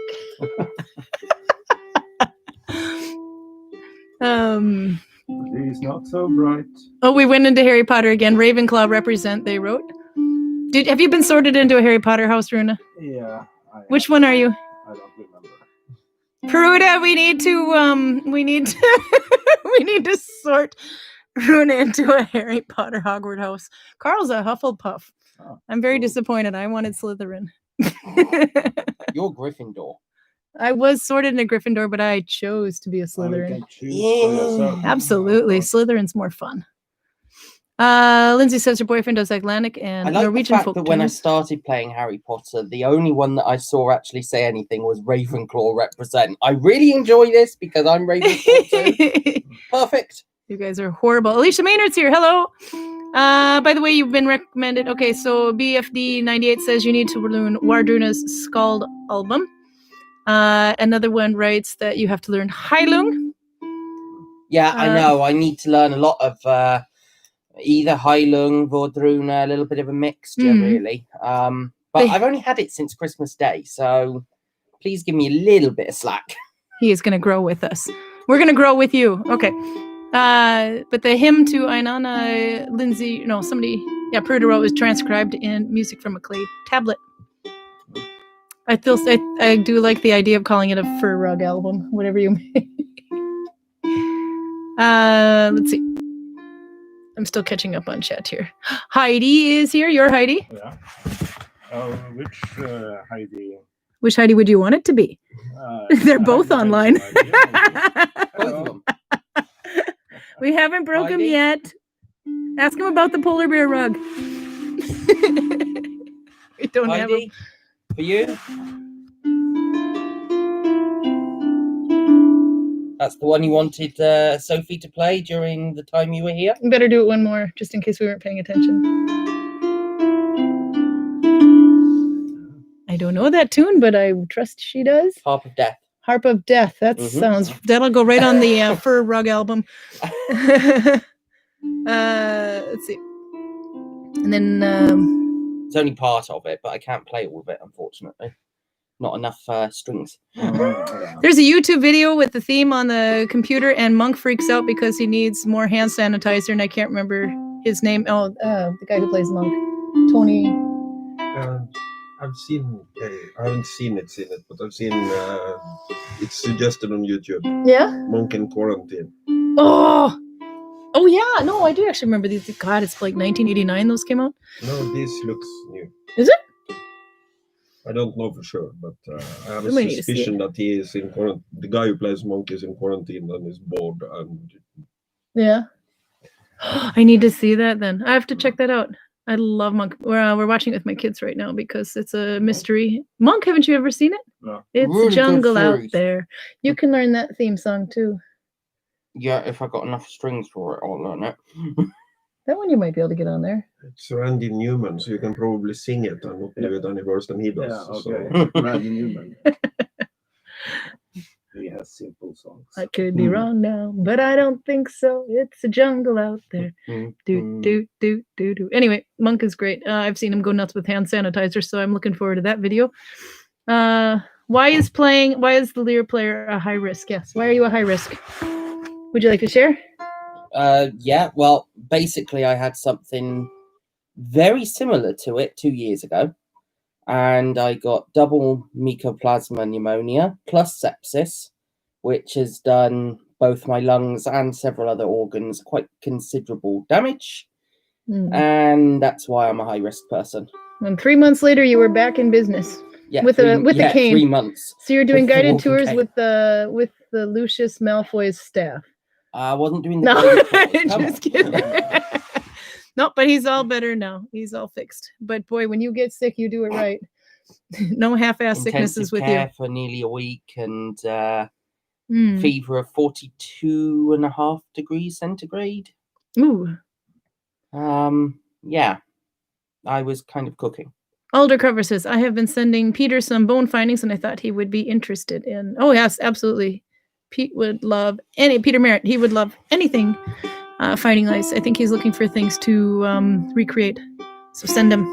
He's not so bright. Oh, we went into Harry Potter again. Ravenclaw represent, they wrote. Have you been sorted into a Harry Potter house, Runa? Yeah. Which one are you? I don't remember. Peruda, we need to we need to sort Rune into a Harry Potter Hogwarts house. Carl's a Hufflepuff. Oh, I'm very cool. disappointed. I wanted Slytherin. You're Gryffindor. I was sorted in a Gryffindor, but I chose to be a Oh, you Slytherin. can choose for yourself. Absolutely. Oh, Slytherin's more fun. Lindsay says her boyfriend does Icelandic and I like Norwegian the fact folk that when I tunes. started playing Harry Potter, the only one that I saw actually say anything was Ravenclaw represent. I really enjoy this because I'm Ravenclaw too. Perfect. You guys are horrible. Alicia Maynard's here. Hello. By the way, you've been recommended. Okay, so BFD98 says you need to learn Wardruna's Skald album. Another one writes that you have to learn Heilung. Yeah, I know. I need to learn a lot of either Heilung, Vordruna, a little bit of a mixture, really. But I've only had it since Christmas Day, so please give me a little bit of slack. He is going to grow with us. We're going to grow with you. Okay. But the hymn to Ainana, Lindsay, no, somebody, Pruder wrote was transcribed in music from a clay tablet. I do like the idea of calling it a fur rug album, whatever you may. Let's see. I'm still catching up on chat here. Heidi is here. You're Heidi. Yeah. Which Heidi? Which Heidi would you want it to be? They're both online. Both of them. We haven't broken Heidi? yet. Ask him about the polar bear rug. We don't have him. Heidi, for you? That's the one you wanted Sophie to play during the time you were here? You better do it one more, just in case we weren't paying attention. I don't know that tune, but I trust she does. Harp of Death. Harp of Death. That sounds. That'll go right on the fur rug album. Let's see. And then It's only part of it, but I can't play all of it, unfortunately. Not enough strings. there's a YouTube video with the theme on the computer, and Monk freaks out because he needs more hand sanitizer, and I can't remember his name. Oh, the guy who plays Monk, Tony. I've seen. I haven't seen it, but I've seen. It's suggested on YouTube. Yeah. Monk in Quarantine. Oh yeah. No, I do actually remember these. God, it's like 1989. Those came out. No, this looks new. Is it? I don't know for sure, but I have a We need to see suspicion that he is in quarantine. The guy who plays Monk is in quarantine and is bored. And Yeah. I need to see that then. I have to check that out. I love Monk. We're watching it with my kids right now because it's a mystery. Monk, haven't you ever seen it? No. It's Really good jungle out series. there. You can learn that theme song too. Yeah, if I got enough strings for it, I'll learn it. That one you might be able to get on there. it's Randy Newman, so you can probably sing it and not do it any worse than he does. Yeah, So. okay. Randy Newman. He has simple songs. I could be wrong now, but I don't think so. It's a jungle out there. Do. Anyway, Monk is great. I've seen him go nuts with hand sanitizer, so I'm looking forward to that video. Why is the lyre player a high risk? Yes. Why are you a high risk? Would you like to share? Yeah, well, basically I had something very similar to it 2 years ago. And I got double mycoplasma pneumonia plus sepsis, which has done both my lungs and several other organs quite considerable damage. And that's why I'm a high-risk person. And 3 months later, you were back in business. Yeah, with the cane. 3 months. So you're doing with the guided walking tours cane. with the Lucius Malfoy's staff. I wasn't doing the No, guided tours, come just on. kidding. No, but he's all better now. He's all fixed. But boy, when you get sick, you do it right. No half-ass sicknesses Intensive with care you. for nearly a week and fever of 42.5 degrees centigrade. Ooh. Yeah, I was kind of cooking. Aldercover says, I have been sending Peter some bone findings and I thought he would be interested in. Oh, yes, absolutely. Pete would love Peter Merritt. He would love anything finding ice. I think he's looking for things to recreate. So send him.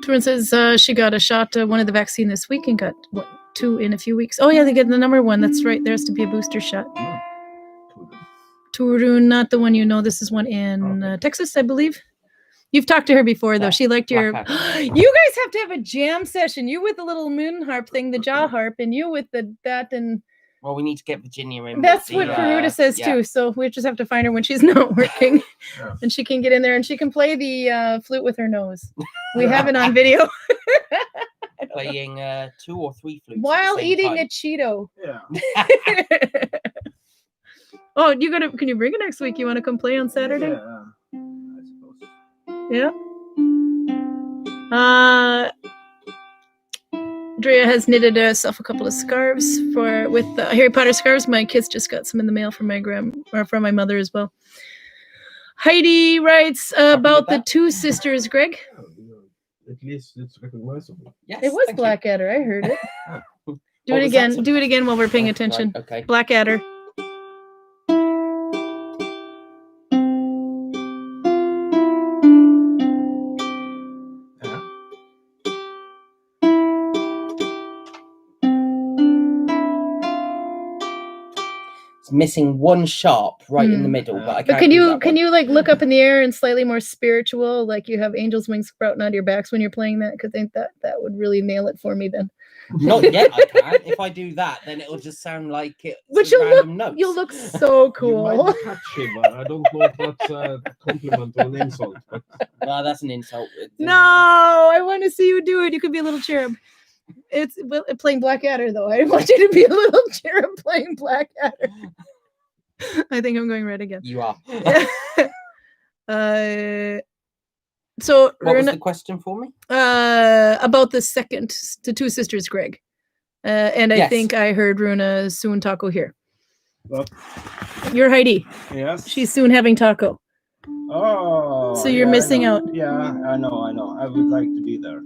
Turin says she got a shot, one of the vaccine this week and got 2 in a few weeks. Oh, yeah, they get the number 1. That's right. There has to be a booster shot. Turun, not the one you know. This is one in Texas, I believe. You've talked to her before, though. Yeah, She liked your... Black You guys have to have a jam session. You with the little moon harp thing, the jaw harp, and you with that, and Well, we need to get Virginia in. That's with what the, Peruta says yeah. too. So we just have to find her when she's not working, Yeah. and she can get in there and she can play the flute with her nose. We have it on video. Playing 2 or 3 flutes at While the same eating time. a Cheeto. Yeah. Oh, you gotta? Can you bring it next week? You want to come play on Saturday? Yeah. I suppose. Yeah. Drea has knitted herself a couple of scarves with Harry Potter scarves. My kids just got some in the mail from from my mother as well. Heidi writes about the that? 2 sisters. Greg, At least it's recognizable. Yes, it was thank you. Blackadder. I heard it. Do What it was that? again. Do it again while we're paying attention. Right, okay. Blackadder. Yeah. It's missing one sharp right in the middle, but I can't. But can do you that one. like look up in the air and slightly more spiritual, like you have angels' wings sprouting out of your backs when you're playing that? Because I think that would really nail it for me then. Not yet. I can't. If I do that, then it'll just sound like it. But you'll look so You cool. might be catchy, but I don't know if that's a compliment or an insult. But No, that's an insult. No, I want to see you do it. You could be a little cherub. It's playing Blackadder though. I want you to be a little cherub playing Blackadder. I think I'm going red again. You are. So What was the question for me? about the 2 sisters, Greg. And I Yes. think I heard Runa soon taco here. What? You're Heidi. Yes. She's soon having taco. Oh. So you're yeah, I missing know. out. Yeah, I know. I would like to be there.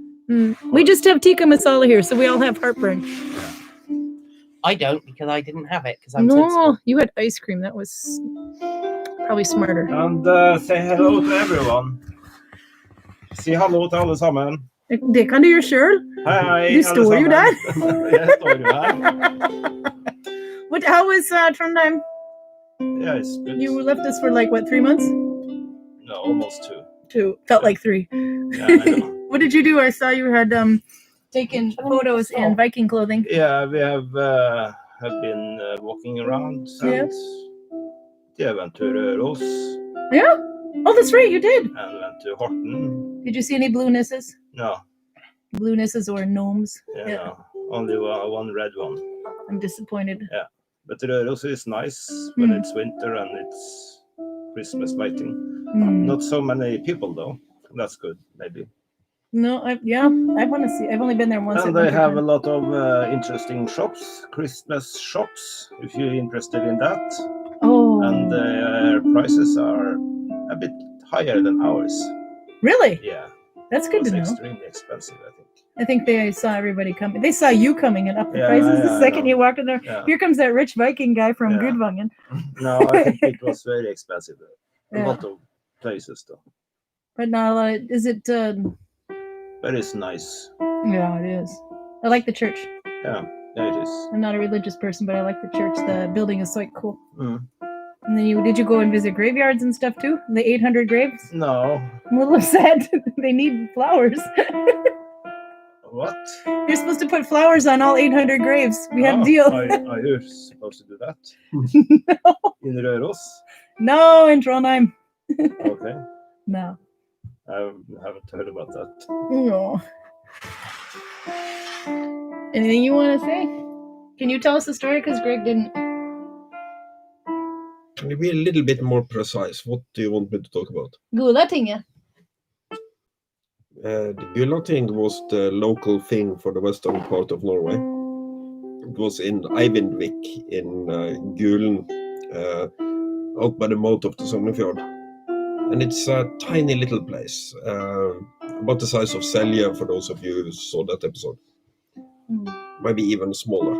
We just have tikka masala here, so we all have heartburn. I don't because I didn't have it because I'm No, sensible. you had ice cream. That was probably smarter. And say hello to everyone. Si hallo til alle sammen. Det kan du gjøre selv. Hei, Du alle står jo sammen. der. Jeg står jo her. How was Trondheim? Yeah, it's good. You left us for like, what, 3 months? No, almost 2. 2. Felt like 3. Yeah, I know. What did you do? I saw you had taken photos in Viking clothing. Yeah, we have been walking around and yeah, went to Røros Yeah? Oh, that's right, you did. and went to Horten. Did you see any blue nisses? No, Blue nisses or gnomes? yeah, Yeah. no, only one red one. I'm disappointed. But Røros is nice when it's winter and it's Christmas lighting. Not so many people though. That's good, maybe. No, I want to see. I've only been there once. And they have a lot of interesting shops, Christmas shops, if you're interested in that. Oh. And their prices are a bit higher than ours. Really? Yeah, That's good it's to know. extremely expensive, I think. I think they saw everybody coming. They saw you coming and up the Yeah, prices yeah, the I second know. you walked in there. Yeah. Here comes that rich Viking guy from Yeah. Gudvangen. No, I think it was very expensive. A Yeah. lot of places though. But not a lot. Is it? But it's nice. Yeah, it is. I like the church. Yeah, it is. I'm not a religious person, but I like the church. The building is quite cool. Mm. And then did you go and visit graveyards and stuff too? The 800 graves? No. I'm a little sad. They need flowers. What? You're supposed to put flowers on all 800 graves. We had a Oh, deal. Are you supposed to do that? In Røros? No, in Trondheim. Okay. No. I haven't heard about that. No. Anything you want to say? Can you tell us the story? Because Greg didn't. can you be a little bit more precise? What do you want me to talk about? Gulatinget. The Gulating was the local thing for the western part of Norway. It was in Eivindvik in Gulen, out by the mouth of the Sognefjord. And it's a tiny little place, about the size of Selje, for those of you who saw that episode. Maybe even smaller.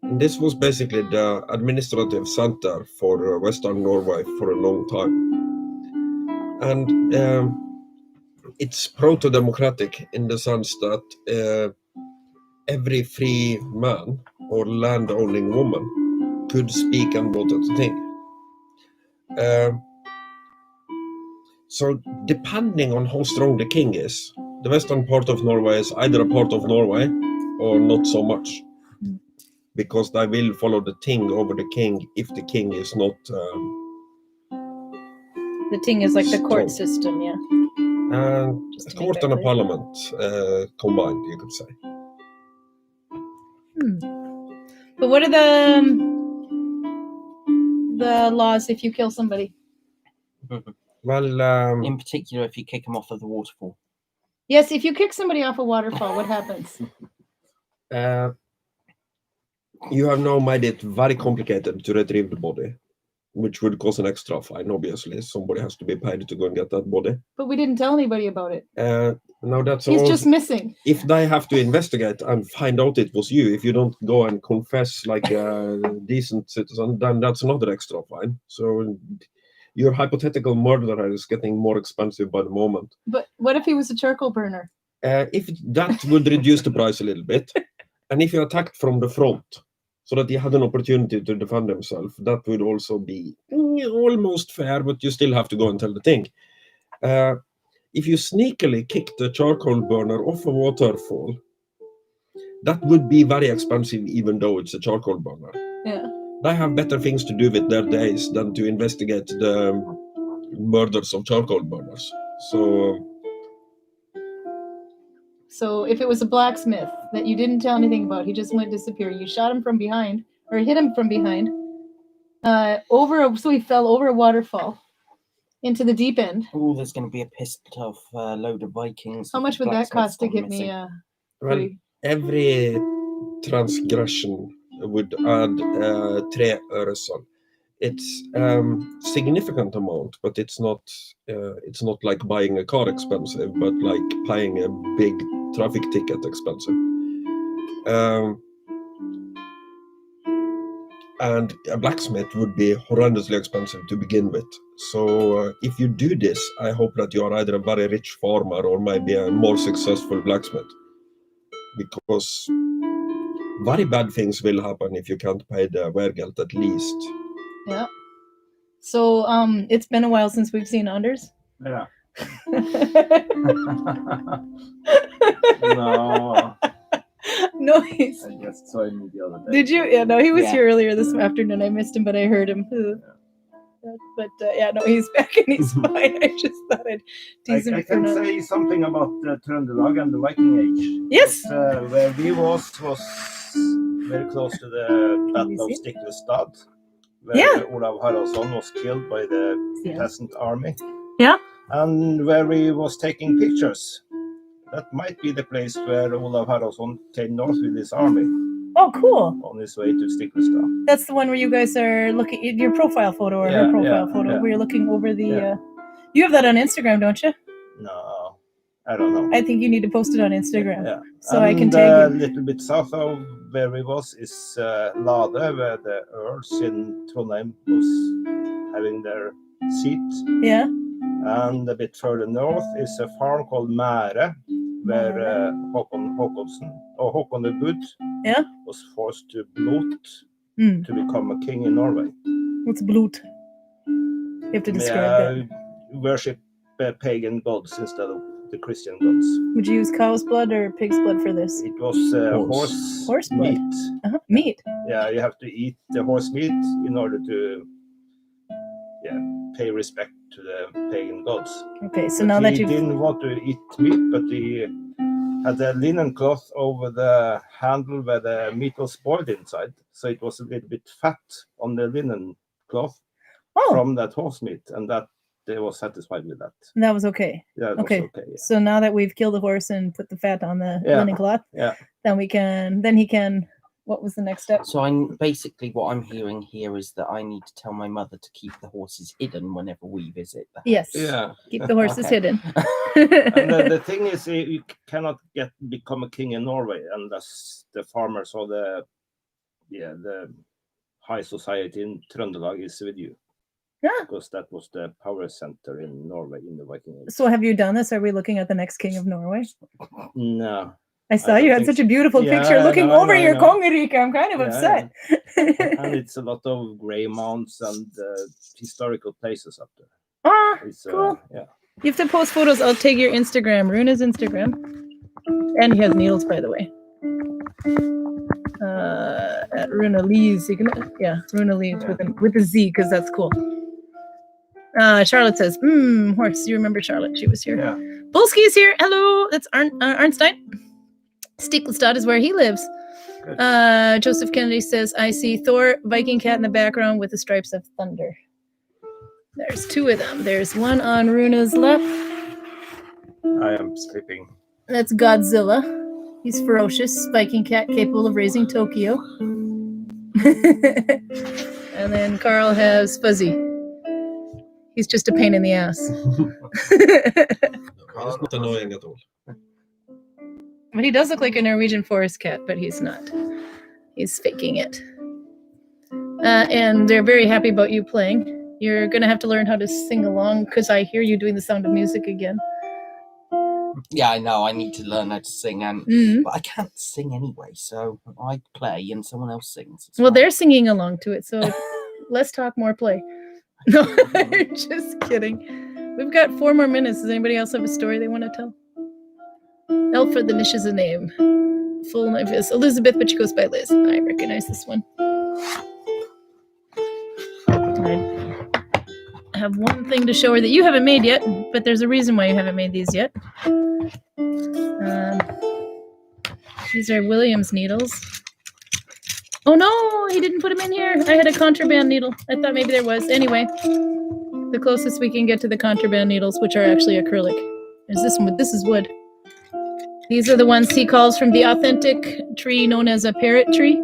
And this was basically the administrative center for Western Norway for a long time. And it's proto-democratic in the sense that every free man or land-owning woman could speak and vote at the thing. So depending on how strong the king is, the western part of Norway is either a part of Norway or not so much. because they will follow the ting over the king if the king is not The ting is like the court Strong. system, yeah. Just a to make court that and a clear. parliament combined, you could say. But what are the laws if you kill somebody? Well, In particular, if you kick them off of the waterfall. Yes, if you kick somebody off a waterfall, what happens? you have now made it very complicated to retrieve the body, which would cause an extra fine, obviously. Somebody has to be paid to go and get that body. But we didn't tell anybody about it. Now that's He's all. just missing. If they have to investigate and find out it was you, if you don't go and confess like a decent citizen, then that's another extra fine. So your hypothetical murderer is getting more expensive by the moment. But what if he was a charcoal burner? If that would reduce the price a little bit, and if you attacked from the front, so that he had an opportunity to defend himself, that would also be almost fair, but you still have to go and tell the thing. If you sneakily kick the charcoal burner off a waterfall, that would be very expensive, even though it's a charcoal burner. Yeah. They have better things to do with their days than to investigate the murders of charcoal burners. So if it was a blacksmith that you didn't tell anything about, he just went disappear. You shot him from behind, or hit him from behind, so he fell over a waterfall into the deep end. Oh, there's going to be a pissed off load of Vikings. How much would that cost to get me? Well, every transgression would add 3 öresal. It's significant amount, but it's not like buying a car expensive, but like paying a big traffic ticket expensive. And a blacksmith would be horrendously expensive to begin with. So if you do this, I hope that you are either a very rich farmer or maybe a more successful blacksmith. Because very bad things will happen if you can't pay the wergeld at least. Yeah. So it's been a while since we've seen Anders. Yeah. No, No, he's. I just saw him the other day. Did you? Yeah, no, he was Yeah. here earlier this afternoon. I missed him, but I heard him. But yeah, no, he's back and he's fine. I just thought I'd tease him I for can now. say something about Trøndelag and the Viking Age. Yes. Where we was very close to the Battle of see? Stiklestad, where Yeah. Olav Haraldsson was killed by the Yeah. peasant army. Yeah. And where we was taking pictures. That might be the place where Olav Haraldsson came north with his army Oh, cool. on his way to Stiklestad. That's the one where you guys are looking at your profile photo or her Yeah, profile yeah, photo, yeah. where you're looking over the. Yeah. You have that on Instagram, don't you? No, I don't know. I think you need to post it on Instagram Yeah. so I can And tag a you. little bit south of where we was is Lade, where the earls in Trondheim was having their seat. Yeah. And a bit further north is a farm called Mære, where Håkon the Good Yeah. was forced to blot Mm. to become a king in Norway. What's blut? You have to describe that. Worship pagan gods instead of the Christian gods. Would you use cow's blood or pig's blood for this? It was horse blood. meat. Meat. Yeah, you have to eat the horse meat in order to pay respect to the pagan gods. Okay, so But now that he you've didn't want to eat meat, but he had a linen cloth over the handle where the meat was boiled inside, so it was a little bit fat on the linen cloth from that horse meat, and that they were satisfied with that. that was okay. Yeah, it Okay. was okay. Yeah. So now that we've killed the horse and put the fat on the linen cloth, Yeah. then he can. What was the next step? So what I'm hearing here is that I need to tell my mother to keep the horses hidden whenever we visit the house. Yes. Yeah. Keep the horses Okay. hidden. And the thing is, you cannot become a king in Norway unless the farmers or the high society in Trøndelag is with you. Yeah. Because that was the power center in Norway in the Viking Age. So have you done this? Are we looking at the next king of Norway? No. I saw don't you had think such a beautiful Yeah, picture I looking know, I over know, I your know. kongerike. I'm kind of Yeah, upset. And it's a lot of grey mounds and historical places up there. Ah, It's, cool. yeah. You have to post photos. I'll take your Instagram, Rune's Instagram. And he has needles, by the way. Rune Lyseth. You can, Rune Lyseth with a Z because that's cool. Charlotte says, horse. You remember Charlotte? She was here. Yeah. Bulski is here. Hello. That's Arnstein. Stiklestad is where he lives. Good. Joseph Kennedy says, I see Thor, Viking cat in the background with the stripes of thunder. There's two of them. There's one on Runa's left. I am sleeping. That's Godzilla. He's ferocious. Viking cat capable of raising Tokyo. And then Karl has Fuzzy. He's just a pain in the ass. It's not annoying at all. But he does look like a Norwegian forest cat, but he's not. He's faking it. And they're very happy about you playing. You're going to have to learn how to sing along because I hear you doing the Sound of Music again. Yeah, I know. I need to learn how to sing, but I can't sing anyway, so I play and someone else sings. It's Well, fine. they're singing along to it, so less talk, more play. No, I'm just kidding. We've got 4 more minutes. Does anybody else have a story they want to tell? Elfred the Niche is a name. Full name is Elizabeth, but she goes by Liz. I recognize this one. I have one thing to show her that you haven't made yet, but there's a reason why you haven't made these yet. These are Williams needles. Oh no, he didn't put them in here. I had a contraband needle. I thought maybe there was. Anyway, the closest we can get to the contraband needles, which are actually acrylic, is this one. This is wood. These are the ones he calls from the authentic tree known as a parrot tree.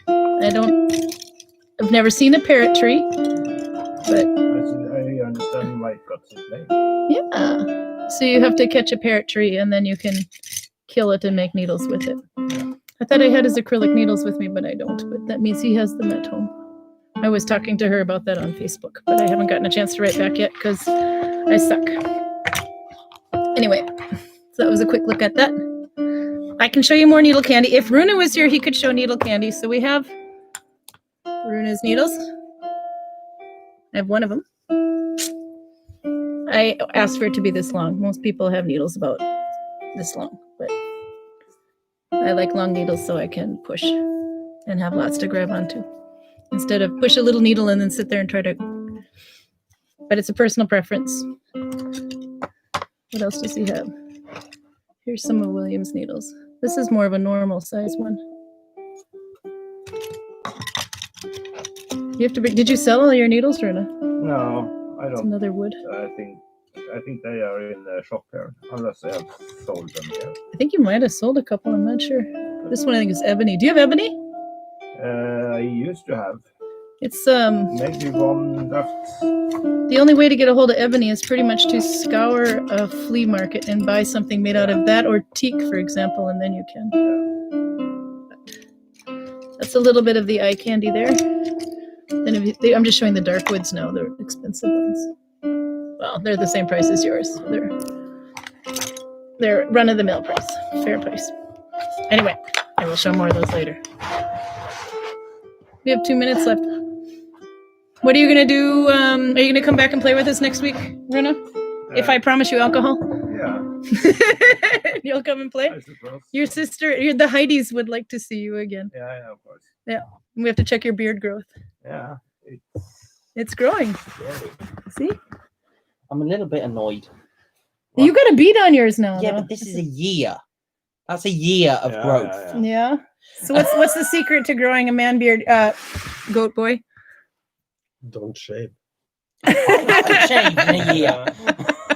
I've never seen a parrot tree, but I understand why it got its name. yeah. So you have to catch a parrot tree and then you can kill it and make needles with it. I thought I had his acrylic needles with me, but I don't. But that means he has them at home. I was talking to her about that on Facebook, but I haven't gotten a chance to write back yet because I suck. Anyway, so that was a quick look at that. I can show you more needle candy. If Rune was here, he could show needle candy. So we have Rune's needles. I have one of them. I asked for it to be this long. Most people have needles about this long, but I like long needles so I can push and have lots to grab onto instead of push a little needle and then sit there and try to. But it's a personal preference. What else does he have? Here's some of William's needles. This is more of a normal size one. You have to. Did you sell all your needles, Runa? No, I It's don't. another wood. I think they are in the shop here, unless I have sold them here. I think you might have sold a couple. I'm not sure. This one I think is ebony. Do you have ebony? I used to have It's maybe one left. the only way to get a hold of ebony is pretty much to scour a flea market and buy something made out of that or teak, for example, and then you can. But that's a little bit of the eye candy there. Then I'm just showing the dark woods now. They're expensive ones. Well, they're the same price as yours. So they're run-of-the-mill price, fair price. Anyway, I will show more of those later. We have 2 minutes left. What are you gonna do? Are you gonna come back and play with us next week, Runa? If I promise you alcohol, Yeah, you'll come and play. I suppose. Your sister, the Heidis would like to see you again. Yeah, of course. We have to check your beard growth. Yeah, It's growing. See? I'm a little bit annoyed. You got a bead on yours now. Yeah, though. but this is a year. That's a year of growth. Yeah. So what's the secret to growing a man beard, goat boy? Don't shave. I shaved in a year.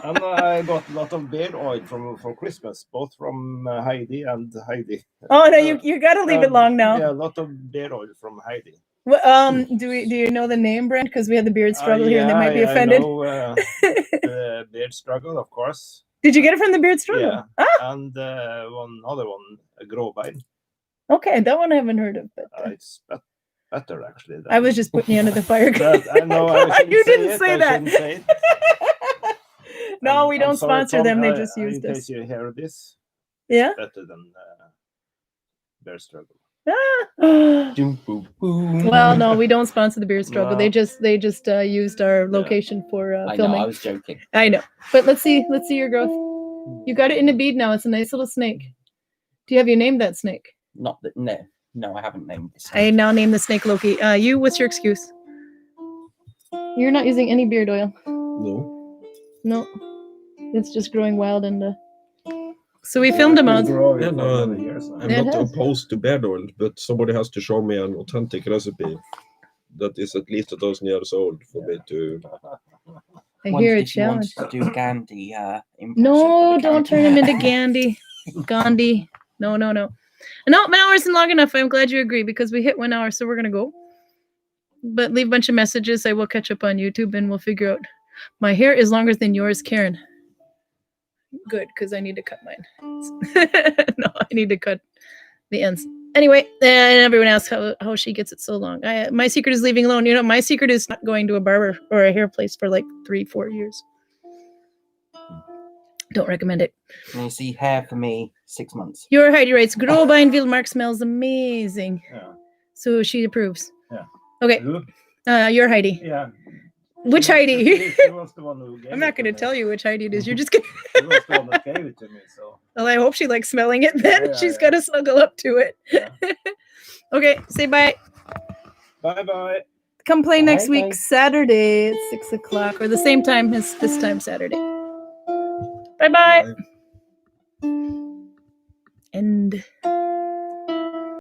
And I got a lot of beard oil for Christmas, both from Heidi and Heidi. Oh no, you got to leave it long now. Yeah, a lot of beard oil from Heidi. Well, do you know the name, Brent? Because we had the beard struggle here, and they might be offended. I know the beard struggle, of course. Did you get it from the beard struggle? Yeah, Ah, and one other one, a Gråbein. okay, that one I haven't heard of. But It's better actually. I was just putting you under the fire. But I know I shouldn't You say didn't it, say I that. shouldn't say it. No, we I'm don't sorry, sponsor Tom, them. They just in used us. case you hear this, Yeah. better than bear struggle. Ah. Doom, boom, boom. Well, no, we don't sponsor the beard struggle. No. They just used our location for I know, filming. I was joking. I know, but let's see your growth. You got it in a bead now. It's a nice little snake. Do you have you named that snake? Not that, no. No, I haven't named this. I now name the snake Loki. You, what's your excuse? You're not using any beard oil. No. No. It's just growing wild and so we filmed them out. Yeah, no, I'm Yeah, it not has. opposed to beard oil, but somebody has to show me an authentic recipe that is at least 1,000 years old for me to. I Wondered hear a if you wanted challenge. to do Gandhi impression No, for the don't turn character. him into Gandhi. Gandhi. No. No, an hour isn't long enough. I'm glad you agree because we hit 1 hour, so we're gonna go. But leave a bunch of messages. I will catch up on YouTube and we'll figure out. My hair is longer than yours, Karin. Good, because I need to cut mine. No, I need to cut the ends. Anyway, and everyone asks how she gets it so long. My secret is leaving alone. You know, my secret is not going to a barber or a hair place for like 3-4 years. Don't recommend it. And you see, hair for me, 6 months. Your Heidi writes, Grobine Wildmark smells amazing. Yeah. So she approves. Yeah. Okay. Who? Your Heidi. Yeah. Which Heidi? She was the one who gave I'm not it going to me. tell you which Heidi it is. You're just going She was the one that gave it to me, so. Well, I hope she likes smelling it then. Yeah, She's yeah. got to snuggle up to it. Yeah. Okay, say bye. Bye-bye. Come play next Bye, week, bye. Saturday at 6 o'clock, or the same time as this time Saturday. Bye-bye. Bye. And